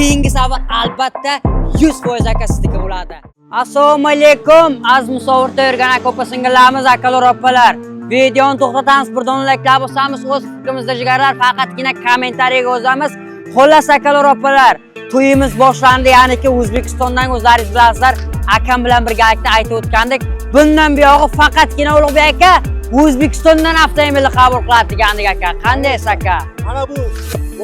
keyingi safar albatta 100% aka sizniki bo'ladi. Assalomu alaykum, az musofirda yurgan aka opa-singillarimiz, akalar opalar. Videoni to'xtatamiz, birdan layklar bosamiz, o'z fikrimizda jigarlar, faqatgina kommentariyaga yozamiz. Xullas akalar opalar, to'yimiz boshlandi, ya'niki O'zbekistondan o'zlaringiz bilasizlar, akam bilan birgalikda aytib o'tgandik. Bundan buyog'i faqatgina Ulug'bek aka O'zbekistondan avtomobilni qabul qiladi degandik aka. Qandaysiz aka? Mana bu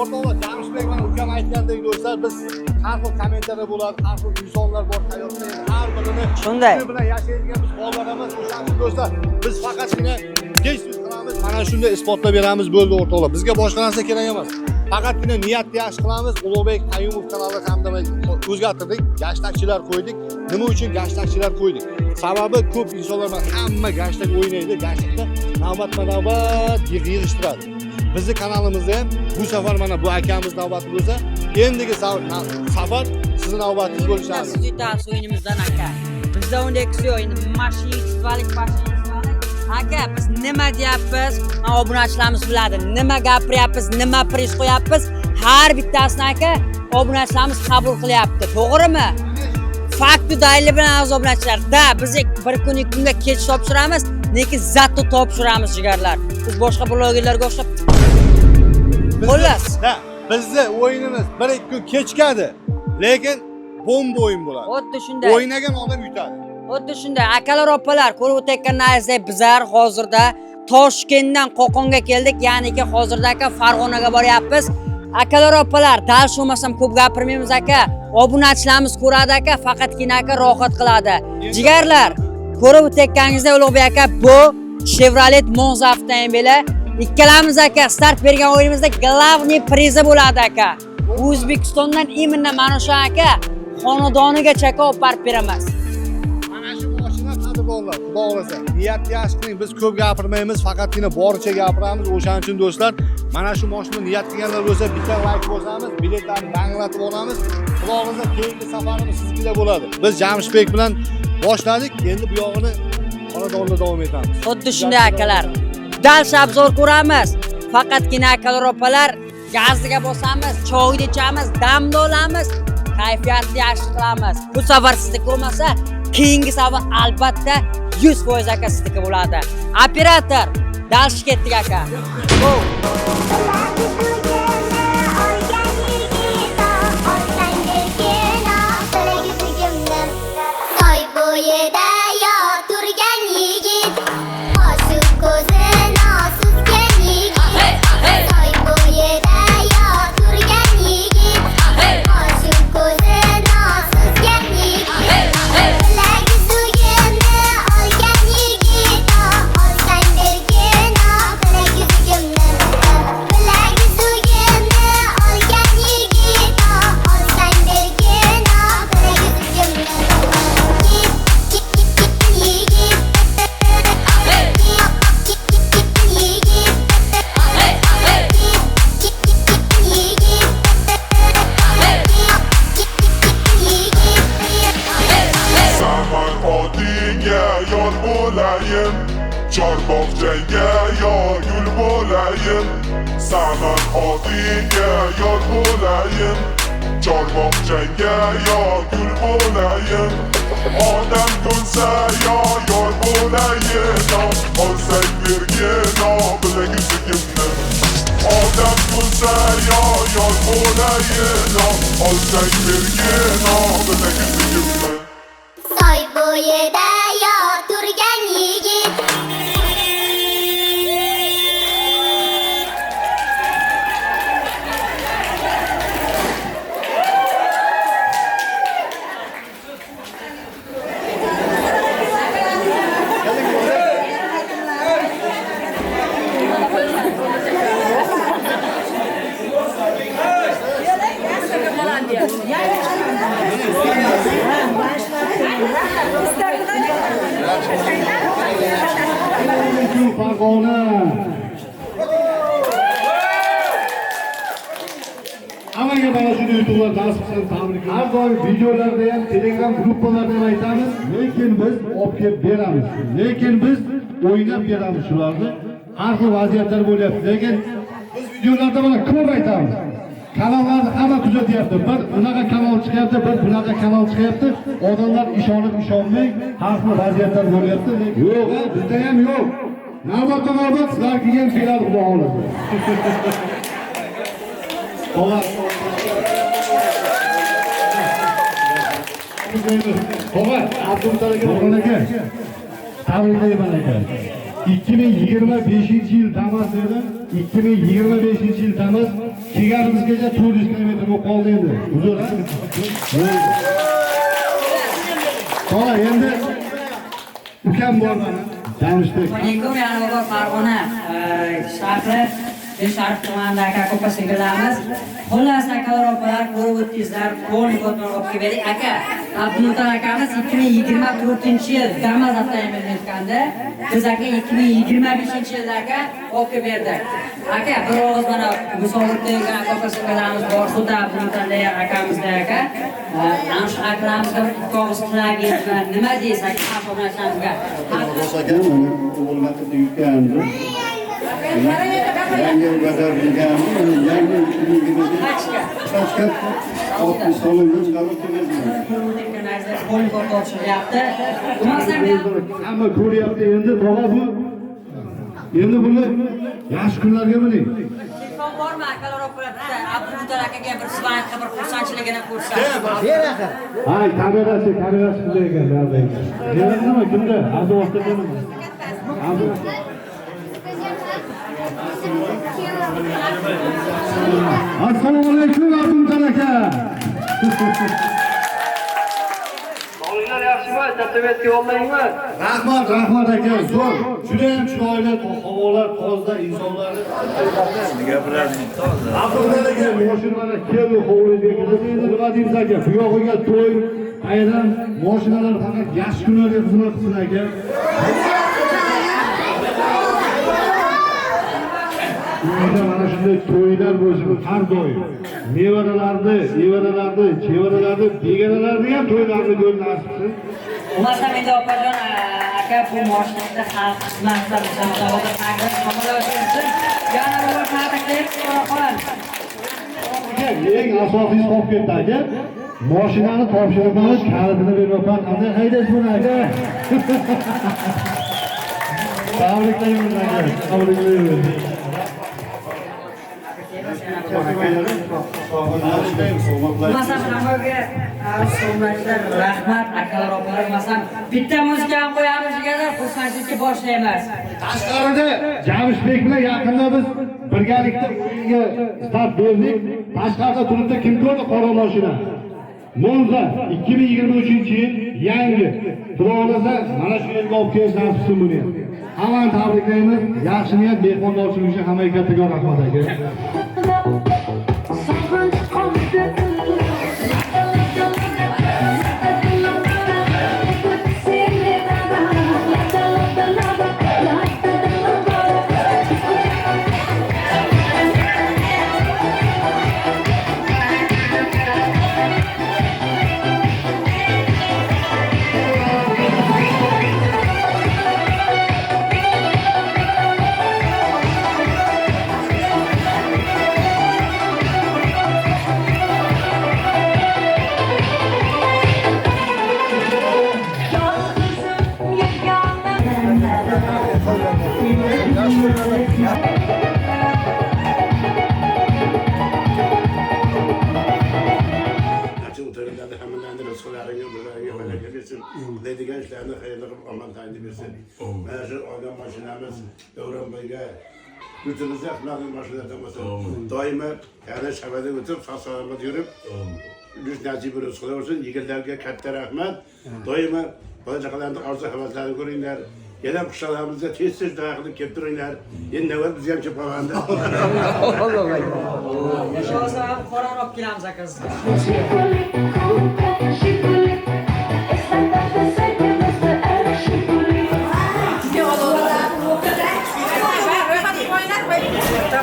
o'rtoqlar Jamshidbek mana ukam aytgandek do'stlar, biz har xil kommentariya bo'ladi, har xil insonlar bor hayotda, har birini shunday bilan yashaydigan biz bolalarimiz, o'shaning do'stlar, biz faqatgina tez-tez qilamiz, mana shunday isbotlab beramiz bo'ldi o'rtoqlar. Bizga boshqa narsa kerak emas. Faqatgina niyatni yaxshi qilamiz. Ulug'bek Qayumov kanalida hamda o'zgartirdik, gashtakchilar qo'ydik. Nima uchun gashtakchilar qo'ydik? Sababi ko'p insonlar hamma gashtak o'ynaydi, gashtakda navbatma-navbat yig'ishtiradi. Bizning kanalimizda ham bu safar mana bu akamiz navbati bo'lsa, endigi safar sizning navbatingiz bo'lishi aniq. Siz yutasiz o'yinimizdan aka. Bizda undek o'yin, mashinistalik. Aka, biz nima deyapmiz? Obunachilarimiz biladi. Nima gapiryapmiz, nima priz qo'yapmiz? Har bittasini aka obunachilarimiz qabul qilyapti. To'g'rimi? Faktu dalili bilan obunachilar. Da, biz bir kun ikki kunga kech topshiramiz, lekin zatto topshiramiz jigarlar. Biz boshqa blogerlarga o'xshab xullas. Da, bizning o'yinimiz 1-2 kun kechikadi, lekin bomba o'yin bo'ladi. Xuddi shunday. O'ynagan odam yutadi. Xuddi shunday. Akalar opalar, ko'rib o'tayotganingizdek bizlar hozirda Toshkentdan Qo'qonga keldik, ya'niki hozirda aka Farg'onaga boryapmiz. Akalar opalar, dal shumasam ko'p gapirmaymiz aka. Obunachilarimiz ko'radi aka, faqatgina aka rohat qiladi. Jigarlar, ko'rib o'tayotganingizdek Ulug'bek aka bu Chevrolet Monza avtomobili. Ikkalamiz aka start bergan o'yinimizda glavniy prizi bo'ladi aka. O'zbekistondan imенно mana shu aka xonadonigacha olib borib beramiz. Mana shu mashina qadrdonlar, xudo xolasa, niyatni yaxshi qiling. Biz ko'p gapirmaymiz, faqatgina boricha gapiramiz. O'shaning uchun do'stlar, mana shu mashina niyat qilganlar bo'lsa, bitta like bosamiz, biletlarni danglatib olamiz. Xudo xolasa, keyingi safarimiz sizga bo'ladi. Biz Jamshidbek bilan boshladik, endi bu yog'ini xonadonda davom etamiz. Xuddi shunday akalar. Dal shabzor ko'ramiz. Faqatgina akalar opalar gaziga bosamiz, choyni ichamiz, damni olamiz, kayfiyatni yaxshi qilamiz. Bu safar sizniki bo'lmasa, keyingi safar albatta 100% aka sizniki bo'ladi. Operator, dalsh ketdik aka. Chorbog'chaga yor gul bo'layim, saman otingga yor bo'layim. Chorbog'chaga yor gul bo'layim, odam ko'nsa yor bo'layim. Olsang bergin bilagizligimni, odam ko'nsa yor bo'layim. Olsang bergin bilagizligimni. Soy bo'yida yor turgan yigit. Farg'ona. Hammaga mana shu YouTube'lar dasturdan tabriklar. Har doim videolarda ham, Telegram gruppalarda ham aytamiz, lekin biz olib kelib beramiz. Lekin biz o'ynab beramiz shularni. Har xil vaziyatlar bo'lyapti, lekin biz videolarda mana ko'p aytamiz. kanallarni hamma kuzatyapti. Bir unaqa kanal chiqyapti, bir bunaqa kanal chiqyapti. Odamlar ishonib-ishonmay har xil vaziyatlar bo'lyapti. Yo'q, bizda ham yo'q. Navbatma-navbat sizlar kelgan keladi xudo xolasa. Xo'p. Xo'p, Abdumtalak aka. Tabriklayman aka. 2025-yil Damas edi. 2025-yil Damas kelganimizgacha 400 kilometr bo'lib qoldi endi. Uzr. Xo'p, endi ukam bor mana. Jamshidbek. Alaykum, yana bor Farg'ona shahri Sharif tumanida aka ko'pa singilamiz. Xullas akalar opalar ko'rib o'tdingizlar, qo'lni ko'tarib olib keldik. Aka, Abdumtal akamiz 2024-yil Damas avtomobilida biz aka 2025-yilda aka olib berdik. Aka, bir og'iz mana musobaqaga ko'pa singilamiz bor, xudo Abdumtal akamizda aka. Ana shu akalamizga ikki og'iz qilagingiz nima deysiz aka xabarlashamizga? O'sagan o'g'illarga yukandi. Yangi bazar bilganmi? Yangi qachka solingdan chiqarib kelgan. Hamma ko'ryapti endi bola bu. Endi buni yaxshi kunlarga biling. Telefon bormi akalar opalar? Abdumtal akaga bir svanka bir xursandchiligini ko'rsa. Hay, kamerasi bunday ekan, bunday ekan. Yana nima kimda? Azobda nima? Assalomu alaykum Abdumtal aka. Sog'liklar yaxshimi? Tabiatga yo'llaymi? Rahmat aka. Zo'r. Juda ham chiroyli havolar, toza insonlar. Abdumtal aka, mashinalar keldi, hovliga kirdi. Endi nima deymiz aka? Bu yog'iga to'y, bayram, mashinalar faqat yaxshi kunlarga xizmat qilsin aka. Mana shunday to'ylar bo'lsin har doim. Nevaralarni, chevaralarni, begaralarni ham to'ylarni ko'rib nasibsin. Umasam endi opajon aka bu mashinada xalq xizmatlar musobaqada taqdim qilmoqchi. Yana bir taklif qilamiz. Eng asosiysi qolib ketdi aka. Mashinani topshiribmiz, kalitini bermoqman. Qanday haydash buni aka? Tabriklayman aka. Tabriklayman. Masam hammaga so'mlarchilar rahmat akalar opalar. Masam bitta muzika ham qo'yamiz deganlar xursandchilikka boshlaymiz. Tashqarida Jamshidbek bilan yaqinda biz birgalikda o'yinga start berdik. Tashqarida turibdi kim ko'rdi qora mashina. Monza 2023-yil yangi. Xudo xolasa mana shu yerga olib kelish nasibsin buni. Hammani tabriklaymiz. Yaxshi niyat, mehmondorchilik uchun hammaga kattakon rahmat aka. Deydigan ishlarni xayrli qilib amal tayinlab bersin. Mana shu olgan mashinamiz Davronboyga o'timizni aqlli mashinada bo'lsin. Doimo yana shabada o'tib, sog'-salomat yurib, yuz nasib bo'lsin. Yigitlarga katta rahmat. Doimo bola-chaqalarning orzu havaslarini ko'ringlar. Yana qishloqlarimizga tez-tez da'vat kelib turinglar. Endi navbat biz ham kelib qolganda. Inshaalloh Qur'on olib kelamiz aka sizga.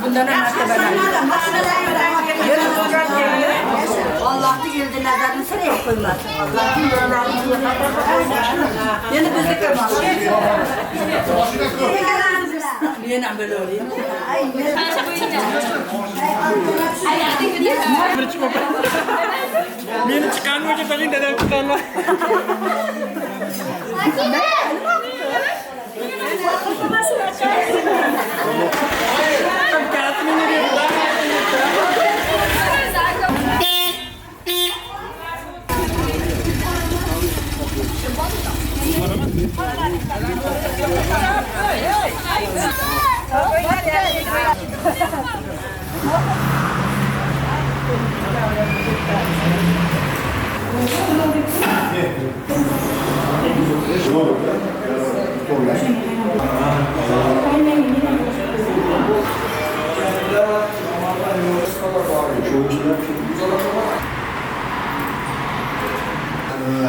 Bundan Allah'ın geldi nazarını sıraya koymaz. Allah'ın geldi. Yeni bizde kalmaz. Yeni bo'yindan bo'laveraymi? Meni chiqqanni o'zi tag'in dadam chiqqanlar.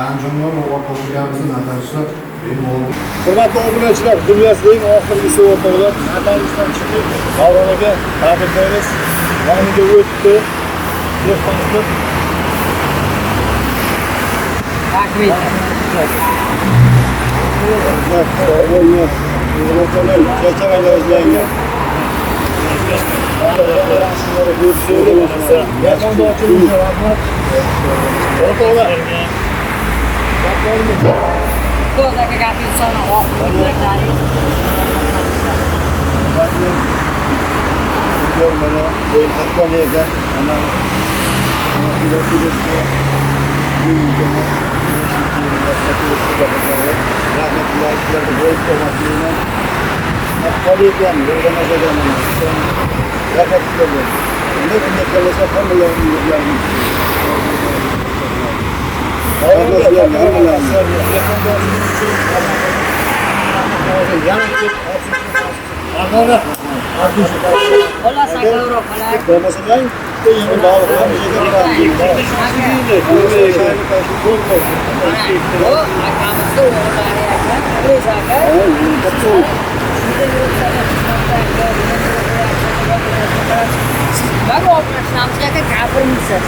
Anjomlar va o'rtoqlarimizni natarishlar hurmatli obunachilar, dunyosining oxirgisi o'rtoqlar natarishdan chiqib davronaga tabriklaymiz. Yoniga o'tdi dehqonlar Cosa che capi sono Hola, saca Europa. Baru operasinya ke cover misal.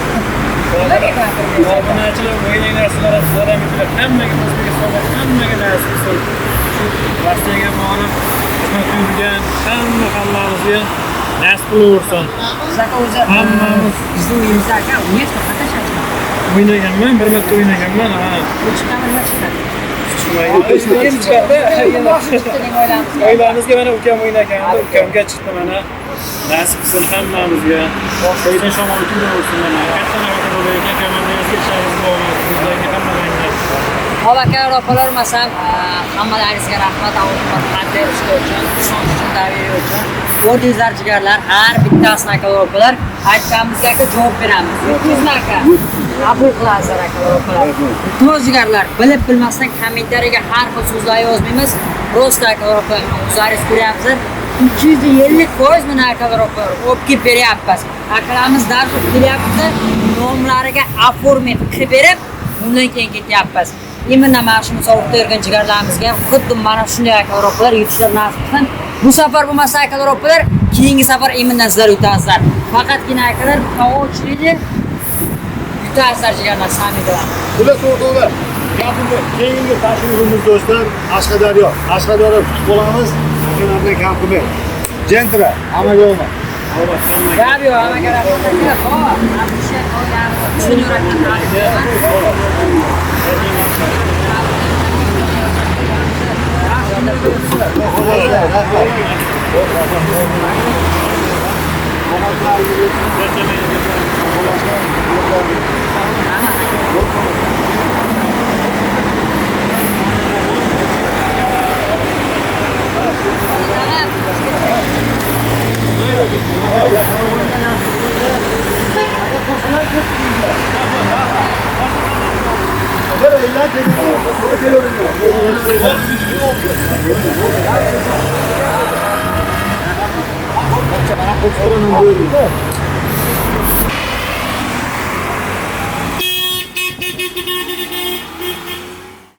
Obunachilar o'yinlar narsalar ham yutib, hammaga O'zbekistonda hammaga nasib qilsin. Rossiyaga borib xizmat qilgan hammamizga nasib qilaversin. Hammamiz Bizim uyimizda aka, uyimizda qatnashadi. o'ynaganman, bir marta o'ynaganman. Oilamizga mana ukam o'ynagandi, ukamga chiqdi mana. Nasib qilsin hammamizga. Qo'ydan shamol turaversin mana. Katta navbat bo'layotgan komandamizga ishlarimiz bo'lsin. Sizlarga hammalaringga. Hop aka, opalar masam hammalaringizga rahmat, avval qanday ishlar uchun, ishonch uchun, davriya uchun. O'zingizlar jigarlar, har bittasini aka opalar aytganimizga aka javob beramiz. 100 aka. Qabul qilasizlar aka opalar. Iltimos jigarlar, bilib bilmasdan kommentariyaga har xil so'zlar yozmaymiz. Rost aka opalar, o'zlaringiz ko'ryapsizlar. 250% mana akalar opalar, olib kelib beryapmiz. Akalarimiz dars o'qib kelyapti, nomlariga oformit qilib berib, undan keyin ketyapmiz. Imенно mana shu musobaqada yurgan jigarlarimizga xuddi mana shunday akalar opalar yutishlar nasib qilsin. Bu safar bo'lmasa akalar opalar, keyingi safar imенно sizlar yutasizlar. Faqatgina akalar qavochlikni yutasizlar jigarlar samimiy. Bular o'rtoqlar, gapimni keyingi tashrifimiz do'stlar Qashqadaryo. Qashqadaryo kutib qolamiz. Akalarning kampi. Jentra, amalga olma. Gabio, amaga rahmat aka. Xo'p, Abdusha qo'yamiz. Tushunur Qashqadaryo